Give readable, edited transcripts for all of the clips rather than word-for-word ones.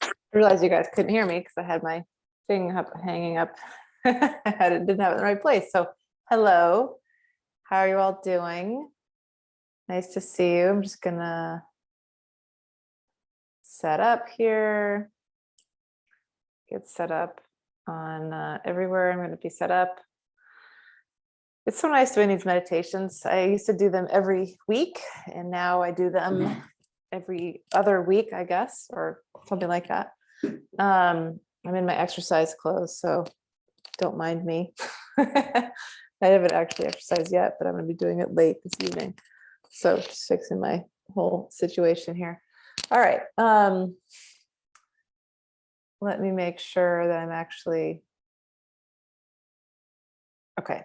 I realized you guys couldn't hear me because I had my thing hanging up. Didn't have it in the right place. So hello, how are you all doing? Nice to see you. I'm just gonna set up here. Get set up on everywhere I'm going to be set up. It's so nice doing these meditations. I used to do them every week, and now I do them every other week, I guess, or something like that. I'm in my exercise clothes, so don't mind me. I haven't actually exercised yet, but I'm going to be doing it late this evening. So just fixing my whole situation here. All right. Let me make sure that I'm actually okay.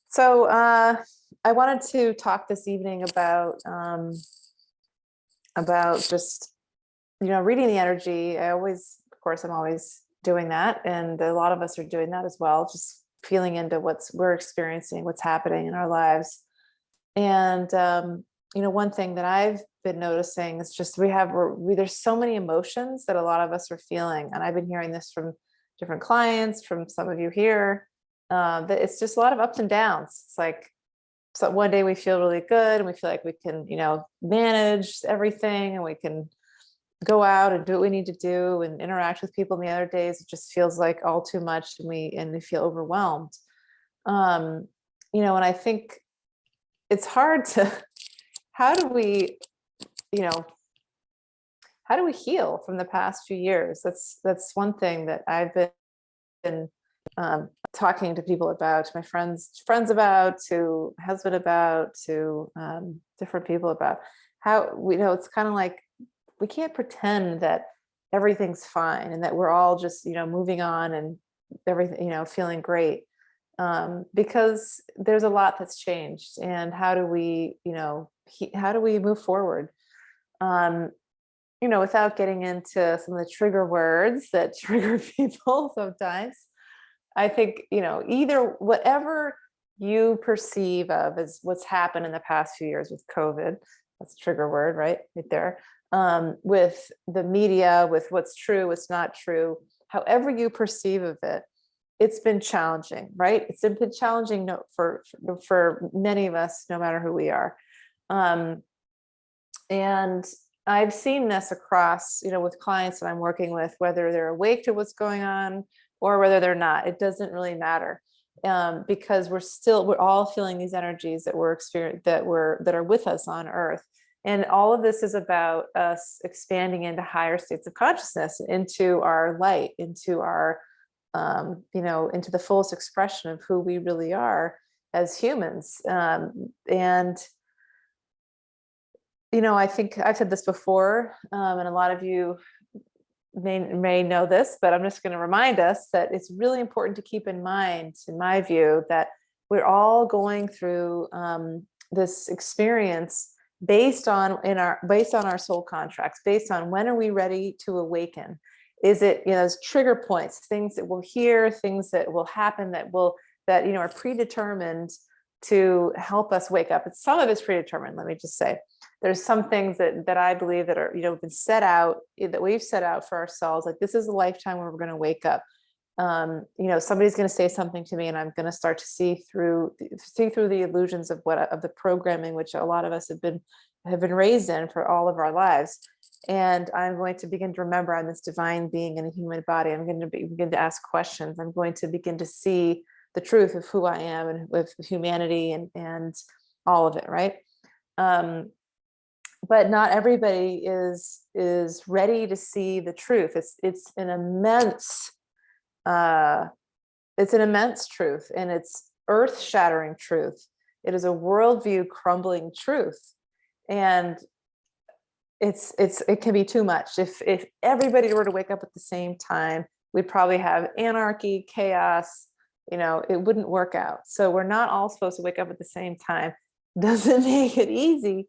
So I wanted to talk this evening about just, reading the energy. Of course, I'm always doing that. And a lot of us are doing that as well, just feeling into we're experiencing, what's happening in our lives. And, one thing that I've been noticing is just there's so many emotions that a lot of us are feeling. And I've been hearing this from different clients, from some of you here, that it's just a lot of ups and downs. It's like, so one day we feel really good and we feel like we can, manage everything, and we can go out and do what we need to do and interact with people. And the other days, it just feels like all too much, and we feel overwhelmed. And I think it's hard to, how do we heal from the past few years? That's one thing that I've been talking to people about, to my friends about, to husband about, to different people about how it's kind of like we can't pretend that everything's fine and that we're all just moving on and everything feeling great, because there's a lot that's changed. And how do we move forward, without getting into some of the trigger words that trigger people sometimes. I think, either whatever you perceive of as what's happened in the past few years with COVID, that's a trigger word, right there, with the media, with what's true, what's not true, however you perceive of it, it's been challenging, right? It's been challenging for many of us, no matter who we are. And I've seen this across, with clients that I'm working with, whether they're awake to what's going on or whether they're not. It doesn't really matter, because we're all feeling these energies that we're experiencing, that are with us on Earth. And all of this is about us expanding into higher states of consciousness, into our light, into our, into the fullest expression of who we really are as humans. I think I've said this before, and a lot of you may know this, but I'm just going to remind us that it's really important to keep in mind, in my view, that we're all going through this experience based on our soul contracts, based on when are we ready to awaken. Is it, those trigger points, things that we'll hear, things that will happen that are predetermined to help us wake up. Some of it's predetermined, let me just say. There's some things that I believe that are, been set out, that we've set out for ourselves. Like, this is a lifetime where we're going to wake up. Somebody's going to say something to me, and I'm going to start to see through the illusions of the programming, which a lot of us have been raised in for all of our lives. And I'm going to begin to remember I'm this divine being in a human body. I'm going to begin to ask questions. I'm going to begin to see the truth of who I am and with humanity and all of it, right? But not everybody is ready to see the truth. It's an immense truth, and it's earth-shattering truth. It is a worldview crumbling truth, and it can be too much. If everybody were to wake up at the same time, we'd probably have anarchy, chaos. It wouldn't work out. So we're not all supposed to wake up at the same time. Doesn't make it easy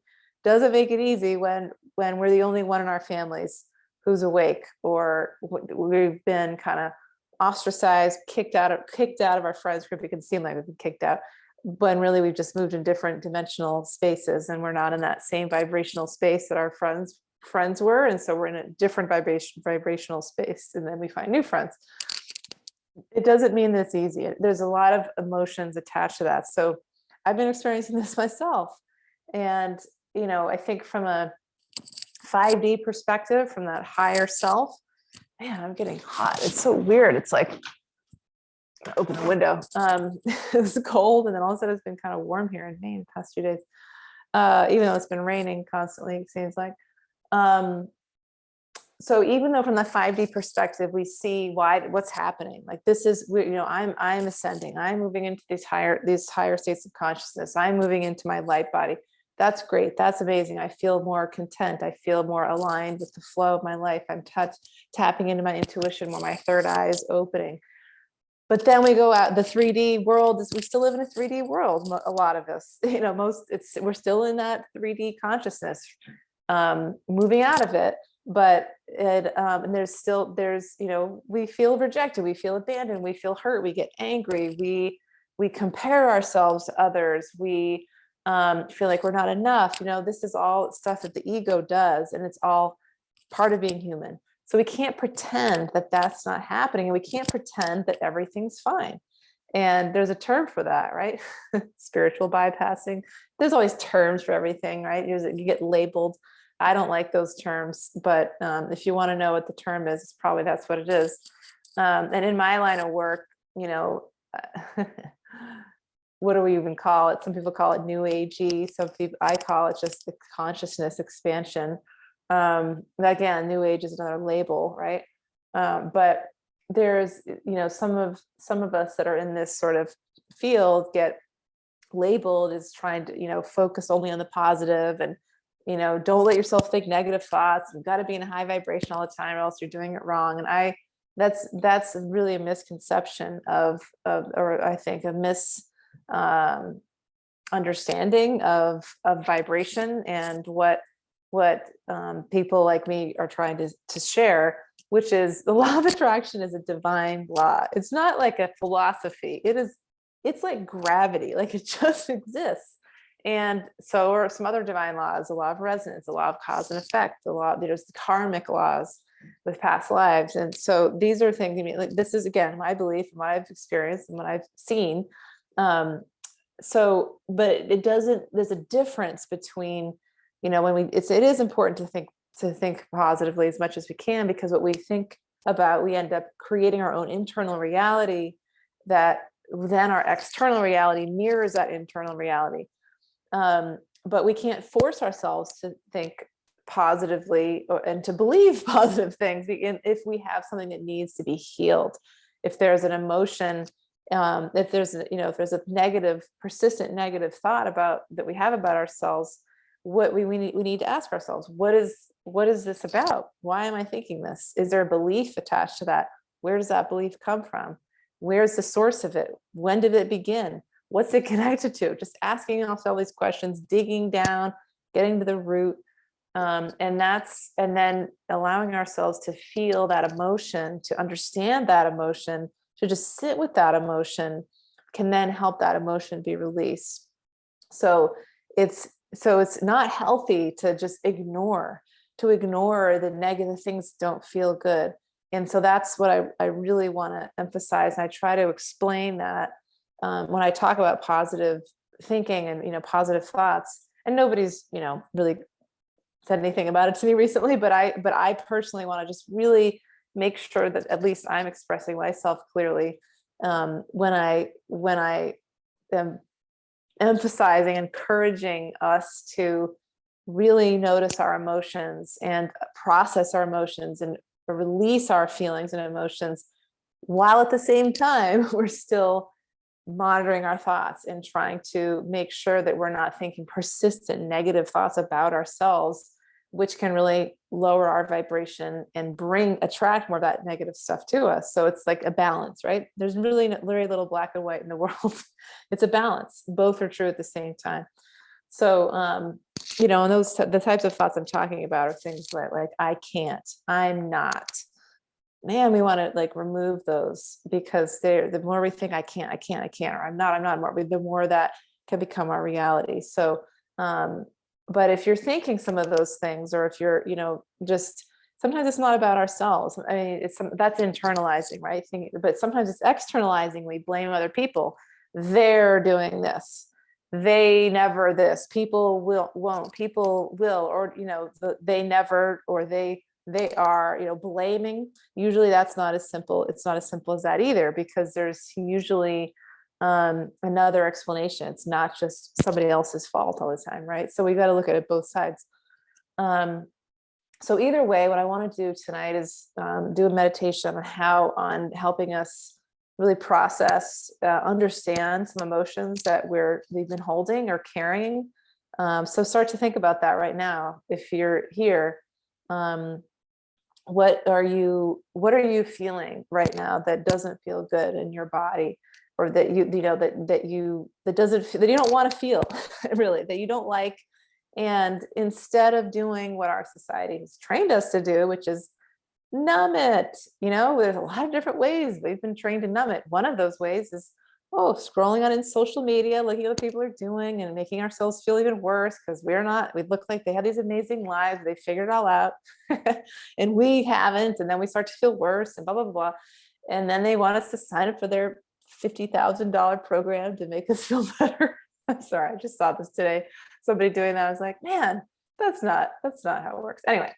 when we're the only one in our families who's awake, or we've been kind of ostracized, kicked out of our friends group. It can seem like we've been kicked out, when really we've just moved in different dimensional spaces, and we're not in that same vibrational space that our friends were. And so we're in a different vibrational space, and then we find new friends. It doesn't mean that it's easy. There's a lot of emotions attached to that. So I've been experiencing this myself. And, I think from a 5D perspective, from that higher self, man, I'm getting hot. It's so weird. It's like, open the window. It was cold, and then all of a sudden it's been kind of warm here in Maine the past few days, even though it's been raining constantly, it seems like. So even though from the 5D perspective, we see what's happening, like this is, I'm ascending, I'm moving into these higher states of consciousness, I'm moving into my light body. That's great. That's amazing. I feel more content. I feel more aligned with the flow of my life. I'm tapping into my intuition, where my third eye is opening. But then we go out, the 3D world we still live in a 3D world. A lot of us, we're still in that 3D consciousness, moving out of it. But and there's, we feel rejected, we feel abandoned, we feel hurt, we get angry, we compare ourselves to others, we feel like we're not enough. This is all stuff that the ego does, and it's all part of being human. So we can't pretend that that's not happening, and we can't pretend that everything's fine. And there's a term for that, right? Spiritual bypassing. There's always terms for everything, right? You get labeled. I don't like those terms, but if you want to know what the term is, it's probably that's what it is. And in my line of work, what do we even call it? Some people call it new agey. I call it just the consciousness expansion. Again, new age is another label, right? But there's, some of us that are in this sort of field get labeled as trying to, focus only on the positive, and, don't let yourself think negative thoughts. You've got to be in a high vibration all the time, or else you're doing it wrong. And that's really a misconception or I think a understanding of vibration, and what people like me are trying to share, which is the law of attraction is a divine law. It's not like a philosophy. It's like gravity, like it just exists. And so are some other divine laws, the law of resonance, the law of cause and effect, there's the karmic laws with past lives. And so these are things, like this is, again, my belief and what I've experienced and what I've seen. But there's a difference between, it is important to think positively as much as we can, because what we think about, we end up creating our own internal reality that then our external reality mirrors that internal reality. But we can't force ourselves to think positively and to believe positive things if we have something that needs to be healed. If there's an emotion, if there's a persistent negative thought that we have about ourselves, what we need to ask ourselves, what is this about? Why am I thinking this? Is there a belief attached to that? Where does that belief come from? Where's the source of it? When did it begin? What's it connected to? Just asking ourselves all these questions, digging down, getting to the root. And then allowing ourselves to feel that emotion, to understand that emotion, to just sit with that emotion, can then help that emotion be released. So it's not healthy to just ignore the negative things that don't feel good. And so that's what I really want to emphasize. And I try to explain that when I talk about positive thinking and, positive thoughts, and nobody's, really said anything about it to me recently, but I personally want to just really make sure that at least I'm expressing myself clearly when I am emphasizing, encouraging us to really notice our emotions and process our emotions and release our feelings and emotions, while at the same time we're still monitoring our thoughts and trying to make sure that we're not thinking persistent negative thoughts about ourselves, which can really lower our vibration and attract more of that negative stuff to us. So it's like a balance, right? There's really very little black and white in the world. It's a balance. Both are true at the same time. So, and the types of thoughts I'm talking about are things like I can't, I'm not, man, we want to like remove those, because the more we think I can't, or I'm not, the more that can become our reality. So, but if you're thinking some of those things, or if you're, just sometimes it's not about ourselves. I mean, that's internalizing, right? But sometimes it's externalizing. We blame other people. They're doing this. They never this. People won't. People will, or they never, or they are, blaming. Usually that's not as simple. It's not as simple as that either, because there's usually another explanation. It's not just somebody else's fault all the time, right? So we got to look at it both sides. So either way, what I want to do tonight is do a meditation on helping us really process, understand some emotions that we've been holding or carrying. So start to think about that right now. If you're here, what are you feeling right now that doesn't feel good in your body, or that you don't want to feel really, that you don't like? And instead of doing what our society has trained us to do, which is numb it, there's a lot of different ways we've been trained to numb it. One of those ways is scrolling on in social media, looking at what people are doing and making ourselves feel even worse, because we look like they have these amazing lives, they figured it all out and we haven't. And then we start to feel worse and blah, blah, blah. And then they want us to sign up for their $50,000 program to make us feel better. I'm sorry, I just saw this today. Somebody doing that. I was like, man, that's not how it works. Anyway.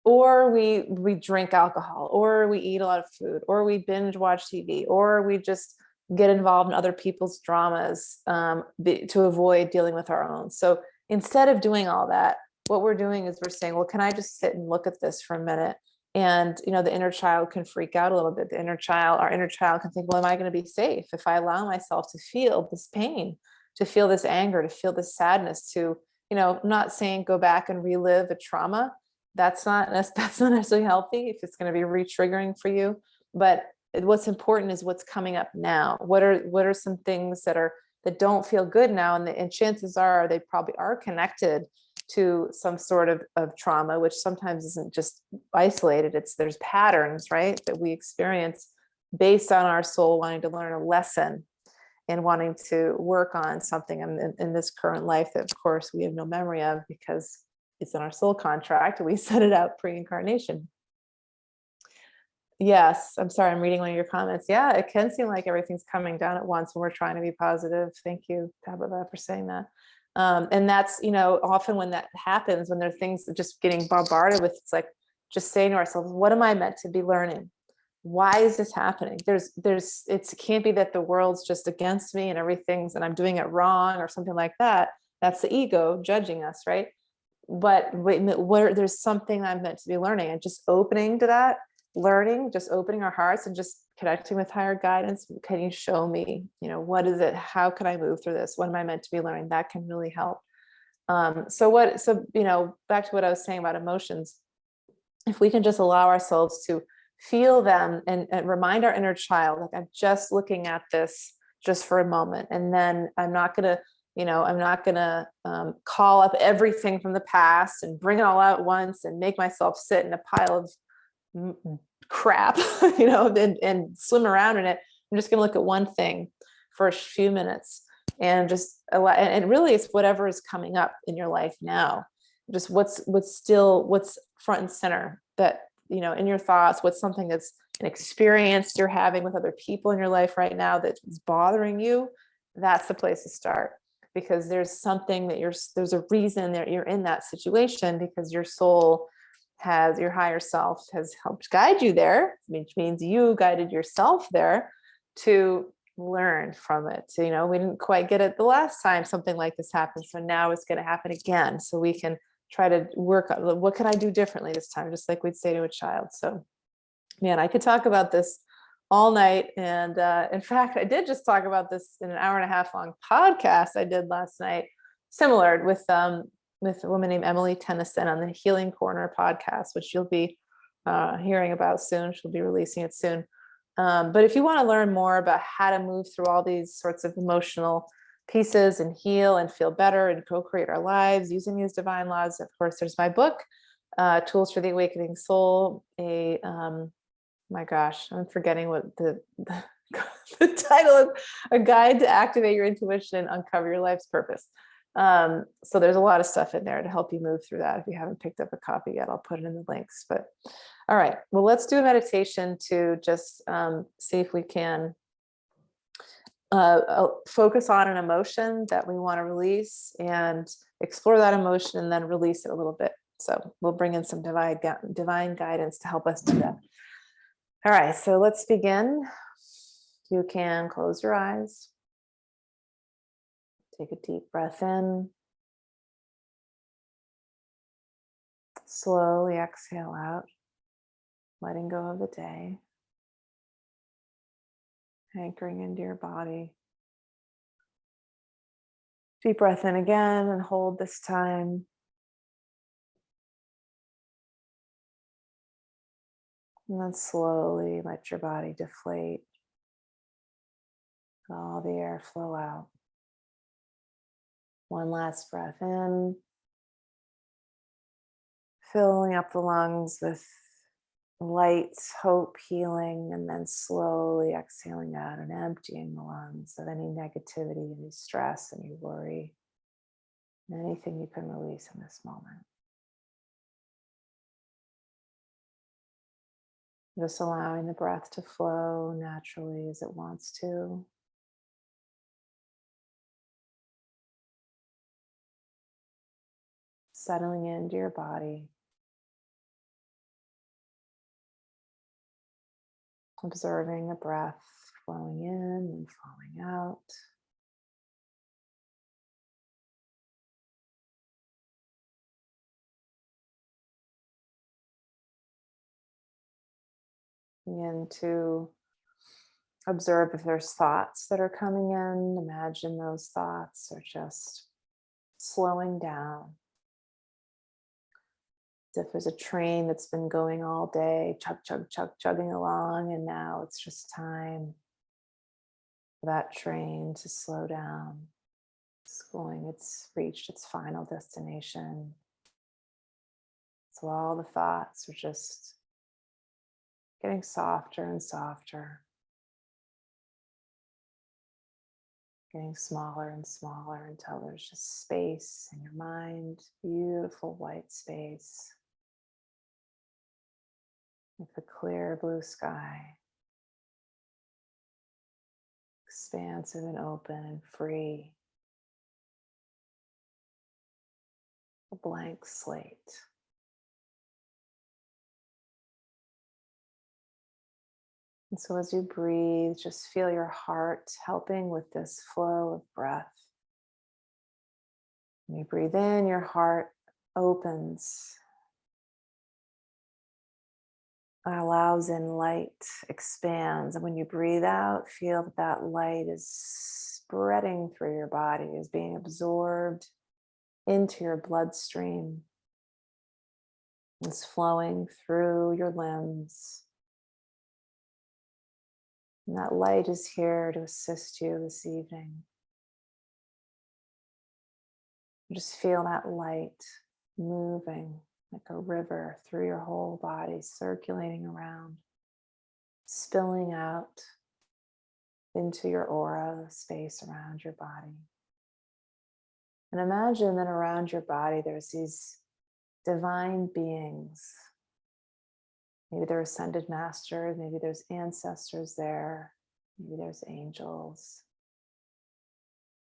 Or we drink alcohol, or we eat a lot of food, or we binge watch TV, or we just get involved in other people's dramas to avoid dealing with our own. So instead of doing all that, what we're doing is we're saying, well, can I just sit and look at this for a minute? And the inner child can freak out a little bit. Our inner child can think, well, am I going to be safe if I allow myself to feel this pain, to feel this anger, to feel this sadness, to I'm not saying go back and relive a trauma. That's not necessarily healthy if it's going to be re-triggering for you. But what's important is what's coming up now. What are some things that don't feel good now? And chances are they probably are connected to some sort of trauma, which sometimes isn't just isolated. There's patterns, right, that we experience based on our soul wanting to learn a lesson and wanting to work on something in this current life that, of course, we have no memory of because it's in our soul contract. We set it out pre-incarnation. Yes, I'm sorry, I'm reading one of your comments. Yeah, it can seem like everything's coming down at once when we're trying to be positive. Thank you, Tabitha, for saying that. And that's, often when that happens, when there are things just getting bombarded with, it's like just saying to ourselves, what am I meant to be learning? Why is this happening? It can't be that the world's just against me and and I'm doing it wrong or something like that. That's the ego judging us, right? But there's something I'm meant to be learning, and just opening to that learning, just opening our hearts and just connecting with higher guidance. Can you show me, what is it? How can I move through this? What am I meant to be learning? That can really help. So back to what I was saying about emotions, if we can just allow ourselves to feel them and remind our inner child, like, I'm just looking at this just for a moment. And then I'm not going to call up everything from the past and bring it all out at once and make myself sit in a pile of crap, and swim around in it. I'm just going to look at one thing for a few minutes and just allow, and really it's whatever is coming up in your life now, just what's front and center, that, in your thoughts, what's something that's an experience you're having with other people in your life right now that's bothering you. That's the place to start, because there's something there's a reason that you're in that situation, because your soul your higher self has helped guide you there, which means you guided yourself there to learn from it. So, we didn't quite get it the last time something like this happened, so now it's going to happen again. So we can try to work on what can I do differently this time, just like we'd say to a child. So, man, I could talk about this all night. And in fact, I did just talk about this in an 1.5 hour long podcast I did last night, similar with a woman named Emily Tennyson on the Healing Corner podcast, which you'll be hearing about soon. She'll be releasing it soon. But if you want to learn more about how to move through all these sorts of emotional pieces and heal and feel better and co-create our lives using these divine laws, of course, there's my book, Tools for the Awakening Soul, my gosh, I'm forgetting what the title of, A Guide to Activate Your Intuition and Uncover Your Life's Purpose. So there's a lot of stuff in there to help you move through that. If you haven't picked up a copy yet, I'll put it in the links. But all right, well, let's do a meditation to just see if we can focus on an emotion that we want to release and explore that emotion and then release it a little bit. So we'll bring in some divine guidance to help us do that. All right, so let's begin. You can close your eyes. Take a deep breath in. Slowly exhale out, letting go of the day. Anchoring into your body. Deep breath in again and hold this time. And then slowly let your body deflate. All the air flow out. One last breath in. Filling up the lungs with light, hope, healing, and then slowly exhaling out and emptying the lungs of any negativity, any stress, any worry, anything you can release in this moment. Just allowing the breath to flow naturally as it wants to. Settling into your body. Observing the breath flowing in and flowing out. Begin to observe if there's thoughts that are coming in. Imagine those thoughts are just slowing down. As if there's a train that's been going all day, chug, chug, chug, chugging along, and now it's just time for that train to slow down. It's reached its final destination. So all the thoughts are just getting softer and softer. Getting smaller and smaller until there's just space in your mind, beautiful white space with a clear blue sky, expansive and open and free, a blank slate. And so as you breathe, just feel your heart helping with this flow of breath. When you breathe in, your heart opens, allows in light, expands. And when you breathe out, feel that that light is spreading through your body, is being absorbed into your bloodstream. It's flowing through your limbs. And that light is here to assist you this evening. Just feel that light moving like a river through your whole body, circulating around, spilling out into your aura, the space around your body. And imagine that around your body there's these divine beings. Maybe they're ascended masters, maybe there's ancestors there, maybe there's angels,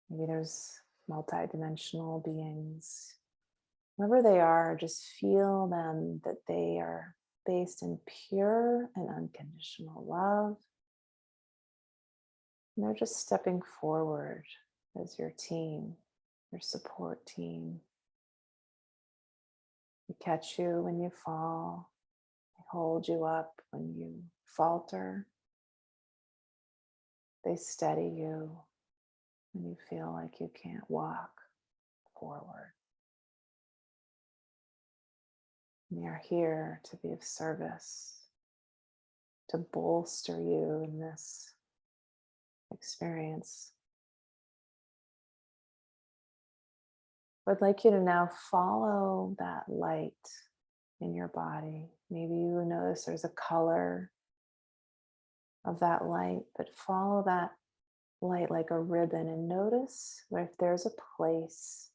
maybe there's multidimensional beings. Whoever they are, just feel them, that they are based in pure and unconditional love. And they're just stepping forward as your team, your support team. They catch you when you fall. They hold you up when you falter. They steady you when you feel like you can't walk forward. And they are here to be of service, to bolster you in this experience. I'd like you to now follow that light in your body. Maybe you notice there's a color of that light, but follow that light like a ribbon and notice where if there's a place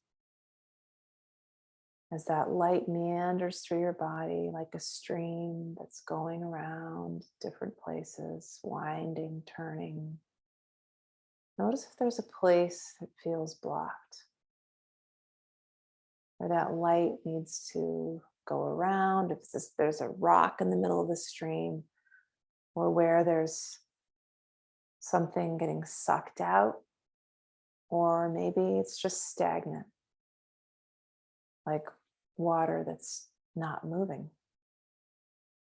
as that light meanders through your body like a stream that's going around different places, winding, turning. Notice if there's a place that feels blocked, where that light needs to go around, if there's a rock in the middle of the stream, or where there's something getting sucked out, or maybe it's just stagnant, like water that's not moving.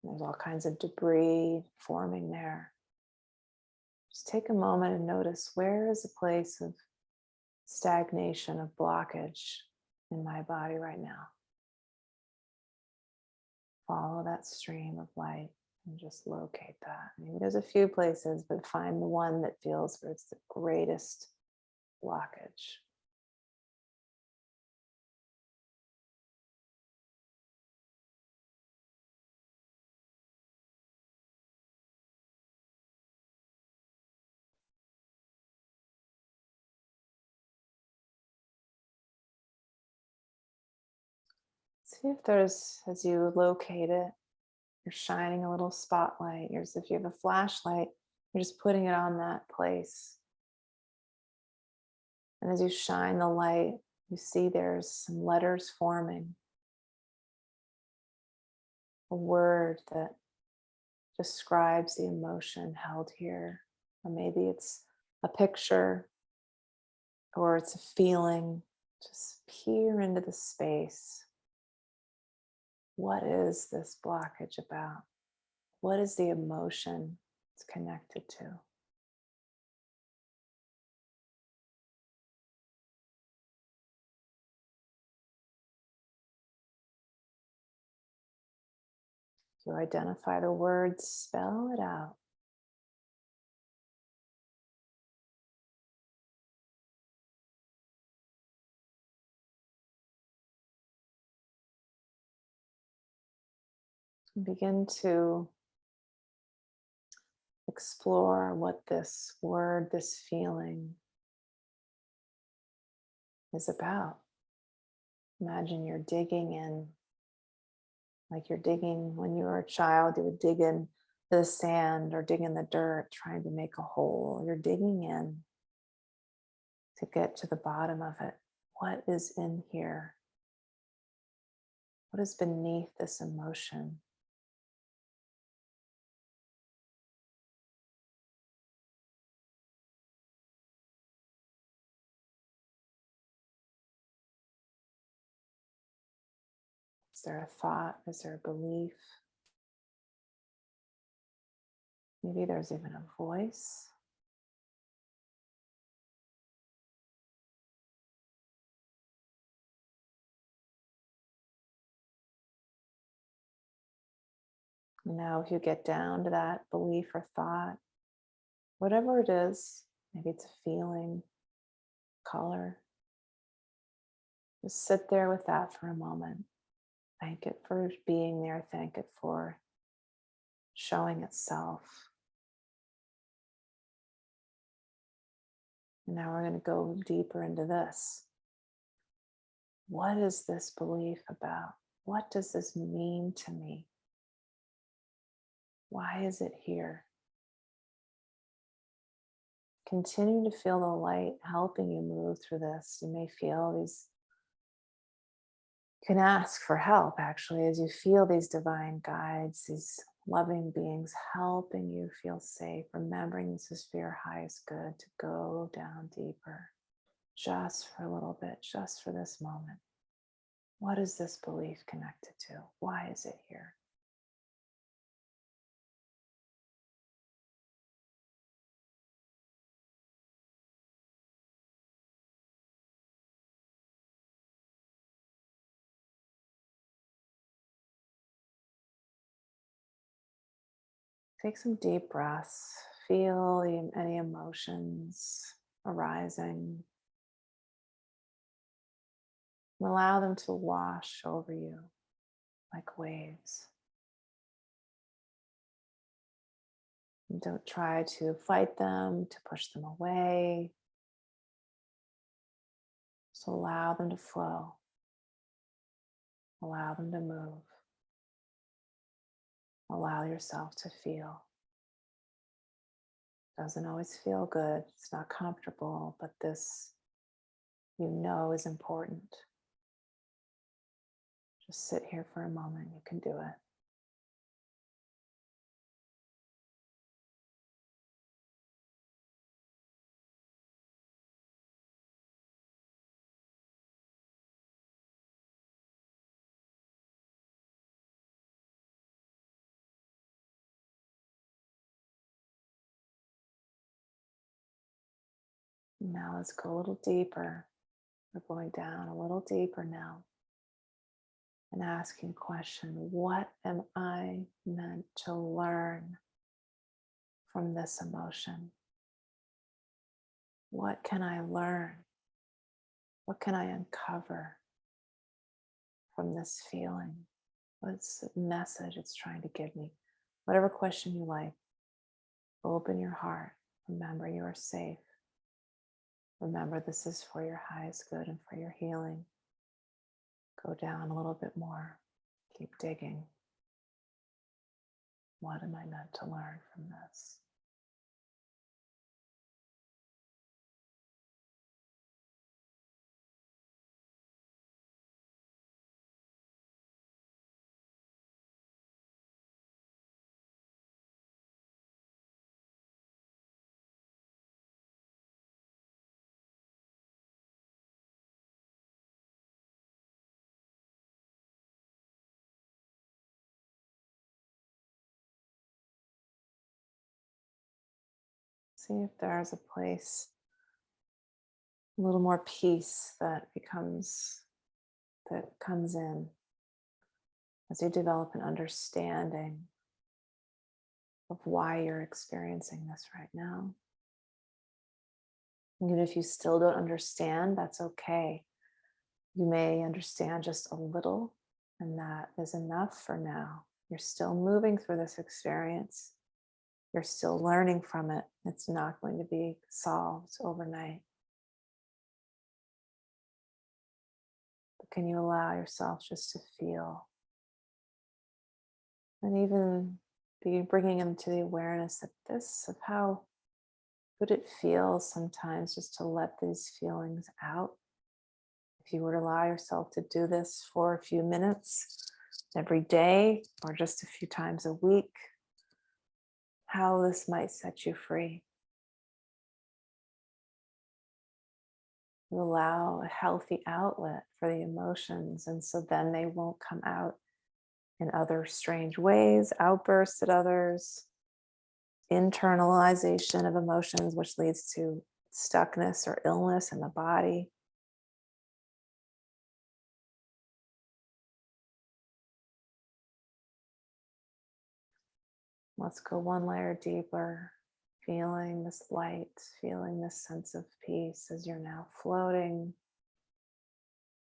There's all kinds of debris forming there. Just take a moment and notice, where is a place of stagnation, of blockage in my body right now? Follow that stream of light and just locate that. Maybe there's a few places, but find the one that feels where it's the greatest blockage. See if there's, as you locate it, you're shining a little spotlight. As if you have a flashlight, you're just putting it on that place. And as you shine the light, you see there's some letters forming. A word that describes the emotion held here. Or maybe it's a picture or it's a feeling. Just peer into the space. What is this blockage about? What is the emotion it's connected to? If you identify the words, spell it out. And begin to explore what this word, this feeling is about. Imagine you're digging in, like you're digging when you were a child, you would dig in the sand or dig in the dirt, trying to make a hole. You're digging in to get to the bottom of it. What is in here? What is beneath this emotion? Is there a thought? Is there a belief? Maybe there's even a voice. Now, if you get down to that belief or thought, whatever it is, maybe it's a feeling, color, just sit there with that for a moment. Thank it for being there. Thank it for showing itself. And now we're going to go deeper into this. What is this belief about? What does this mean to me? Why is it here? Continue to feel the light helping you move through this. You may feel these, you can ask for help actually as you feel these divine guides, these loving beings helping you feel safe, remembering this is for your highest good, to go down deeper, just for a little bit, just for this moment. What is this belief connected to? Why is it here? Take some deep breaths. Feel any emotions arising. Allow them to wash over you. like waves. And don't try to fight them, to push them away. So allow them to flow. Allow them to move. Allow yourself to feel. Doesn't always feel good. It's not comfortable, but this, you know, is important. Just sit here for a moment. You can do it. Now let's go a little deeper. We're going down a little deeper now and asking a question. What am I meant to learn from this emotion? What can I learn? What can I uncover from this feeling? What's the message it's trying to give me? Whatever question you like, open your heart. Remember you are safe. Remember this is for your highest good and for your healing. Go down a little bit more. Keep digging. What am I meant to learn from this? See if there's a place, a little more peace that comes in as you develop an understanding of why you're experiencing this right now. Even if you still don't understand, that's okay. You may understand just a little, and that is enough for now. You're still moving through this experience. You're still learning from it. It's not going to be solved overnight. But can you allow yourself just to feel? And even be bringing into the awareness of how good it feels sometimes just to let these feelings out. If you were to allow yourself to do this for a few minutes every day or just a few times a week, how this might set you free. You allow a healthy outlet for the emotions, and so then they won't come out in other strange ways, outbursts at others, internalization of emotions, which leads to stuckness or illness in the body. Let's go one layer deeper, feeling this light, feeling this sense of peace as you're now floating.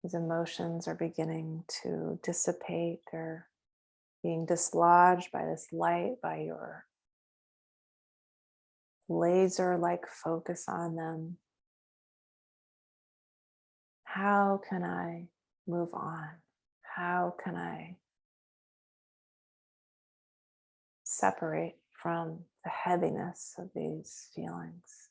These emotions are beginning to dissipate. They're being dislodged by this light, by your laser-like focus on them. How can I move on? How can I separate from the heaviness of these feelings?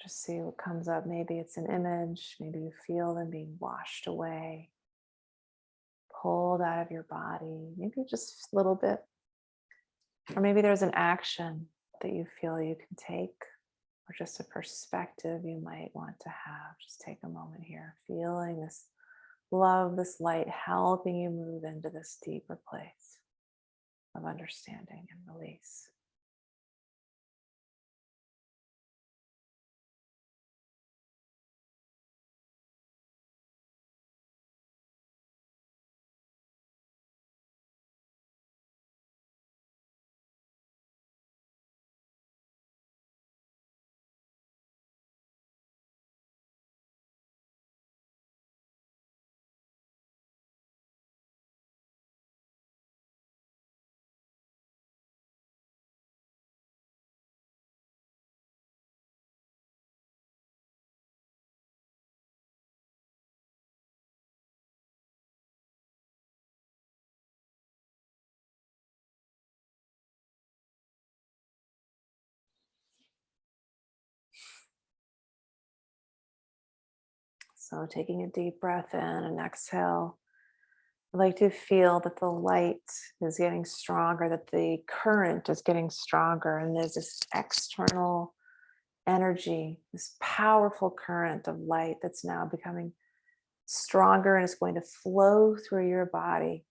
Just see what comes up. Maybe it's an image. Maybe you feel them being washed away, pulled out of your body. Maybe just a little bit. Or maybe there's an action that you feel you can take, or just a perspective you might want to have. Just take a moment here, feeling this love, this light helping you move into this deeper place of understanding and release. So taking a deep breath in and exhale. I'd like to feel that the light is getting stronger, that the current is getting stronger, and there's this external energy, this powerful current of light that's now becoming stronger, and it's going to flow through your body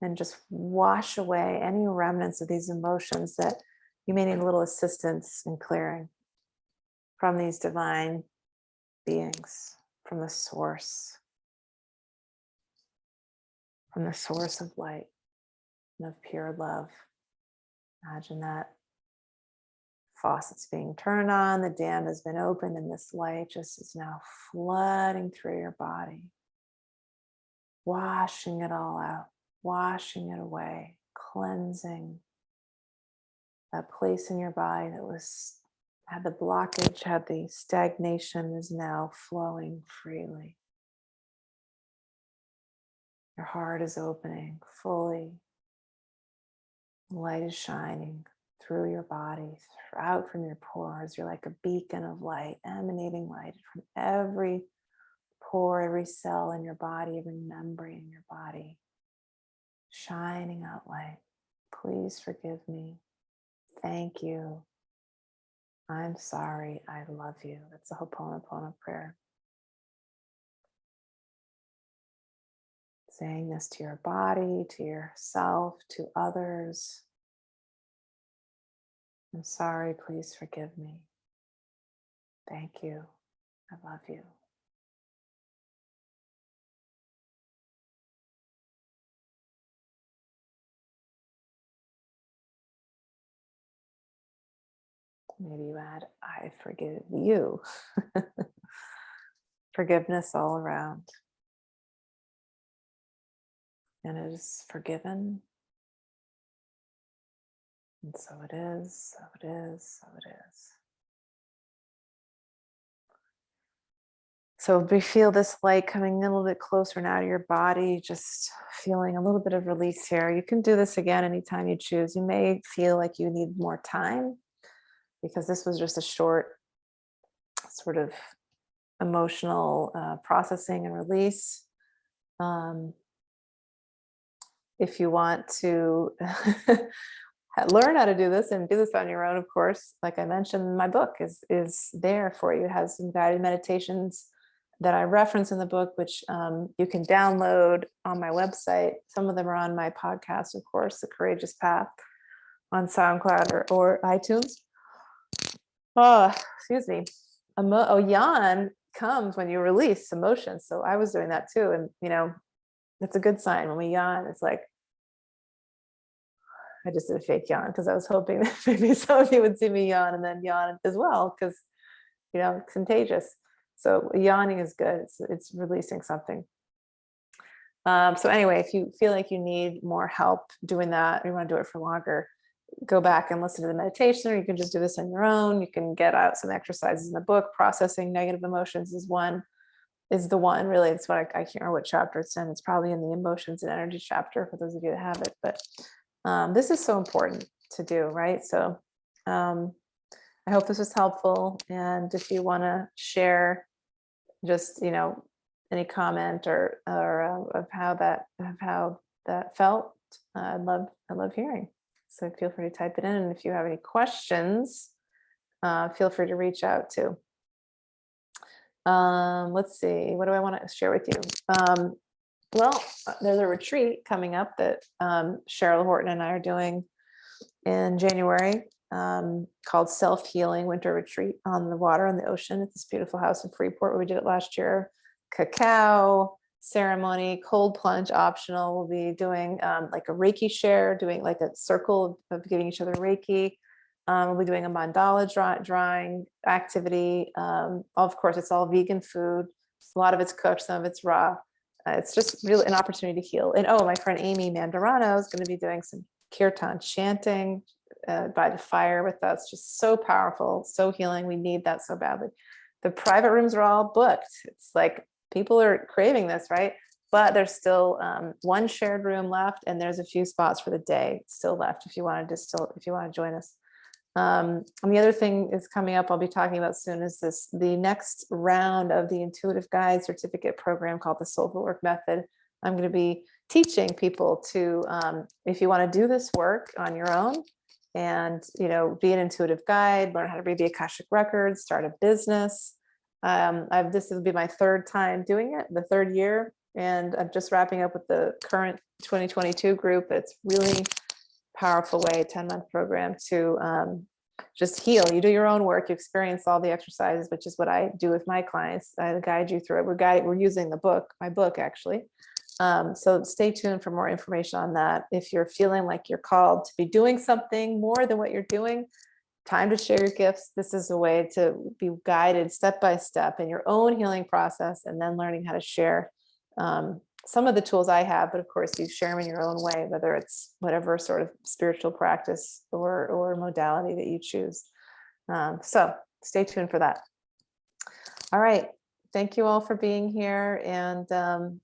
and just wash away any remnants of these emotions that you may need a little assistance in clearing from these divine beings, from the source, of light and of pure love. Imagine that faucet's being turned on, the dam has been opened, and this light just is now flooding through your body, washing it all out, washing it away, cleansing that place in your body that had the blockage, had the stagnation, is now flowing freely. Your heart is opening fully. The light is shining through your body, out from your pores. You're like a beacon of light, emanating light from every pore, every cell in your body, every membrane in your body, shining out light. Please forgive me. Thank you. I'm sorry. I love you. That's the Ho'oponopono prayer. Saying this to your body, to yourself, to others. I'm sorry. Please forgive me. Thank you. I love you. Maybe you add, I forgive you. Forgiveness all around. And it is forgiven. And so it is, so it is, so it is. So we feel this light coming a little bit closer now to your body, just feeling a little bit of release here. You can do this again anytime you choose. You may feel like you need more time because this was just a short sort of emotional processing and release. If you want to learn how to do this and do this on your own, of course, like I mentioned, my book is there for you. It has some guided meditations that I reference in the book, which you can download on my website. Some of them are on my podcast, of course, The Courageous Path, on SoundCloud or iTunes. Oh, excuse me. Yawn comes when you release emotions. So I was doing that too. And, that's a good sign when we yawn. It's like, I just did a fake yawn because I was hoping that maybe some of you would see me yawn and then yawn as well because, it's contagious. So yawning is good. It's releasing something. So anyway, if you feel like you need more help doing that, or you want to do it for longer, go back and listen to the meditation, or you can just do this on your own. You can get out some exercises in the book. Processing negative emotions is the one really. It's what I can't remember what chapter it's in. It's probably in the emotions and energy chapter for those of you that have it. But this is so important to do, right? So I hope this was helpful. And if you want to share just, any comment or of how that felt, I love hearing. So feel free to type it in. And if you have any questions, feel free to reach out too. Let's see, what do I want to share with you? Well, there's a retreat coming up that Cheryl Horton and I are doing in January, called Self-Healing Winter Retreat on the water, on the ocean, at this beautiful house in Freeport where we did it last year. Cacao ceremony, cold plunge optional. We'll be doing like a Reiki share, doing like a circle of giving each other Reiki. We'll be doing a mandala drawing activity. Of course, it's all vegan food. A lot of it's cooked, some of it's raw. It's just really an opportunity to heal. And my friend Amy Mandarano is going to be doing some kirtan chanting by the fire with us. Just so powerful, so healing. We need that so badly. The private rooms are all booked. It's like people are craving this, right? But there's still one shared room left, and there's a few spots for the day still left if you want to join us. And the other thing is coming up, I'll be talking about soon, is the next round of the Intuitive Guide Certificate program called the Soulful Work Method. I'm going to be teaching people to, if you want to do this work on your own and, be an intuitive guide, learn how to read the Akashic Records, start a business. This will be my third time doing it, the third year. And I'm just wrapping up with the current 2022 group. It's really powerful way, 10-month program to just heal. You do your own work, you experience all the exercises, which is what I do with my clients. I guide you through it. We're using my book actually. So stay tuned for more information on that. If you're feeling like you're called to be doing something more than what you're doing, time to share your gifts. This is a way to be guided step by step in your own healing process, and then learning how to share some of the tools I have, but of course you share them in your own way, whether it's whatever sort of spiritual practice or modality that you choose. So stay tuned for that. All right. Thank you all for being here, and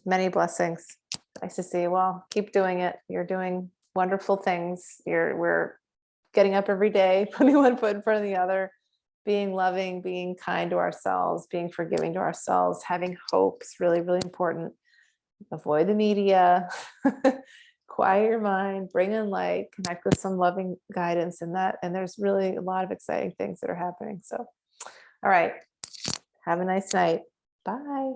many blessings. Nice to see you all. Keep doing it. You're doing wonderful things. We're getting up every day, putting one foot in front of the other, being loving, being kind to ourselves, being forgiving to ourselves, having hope is really, really important. Avoid the media, quiet your mind, bring in light, connect with some loving guidance in that. And there's really a lot of exciting things that are happening. So, all right. Have a nice night. Bye.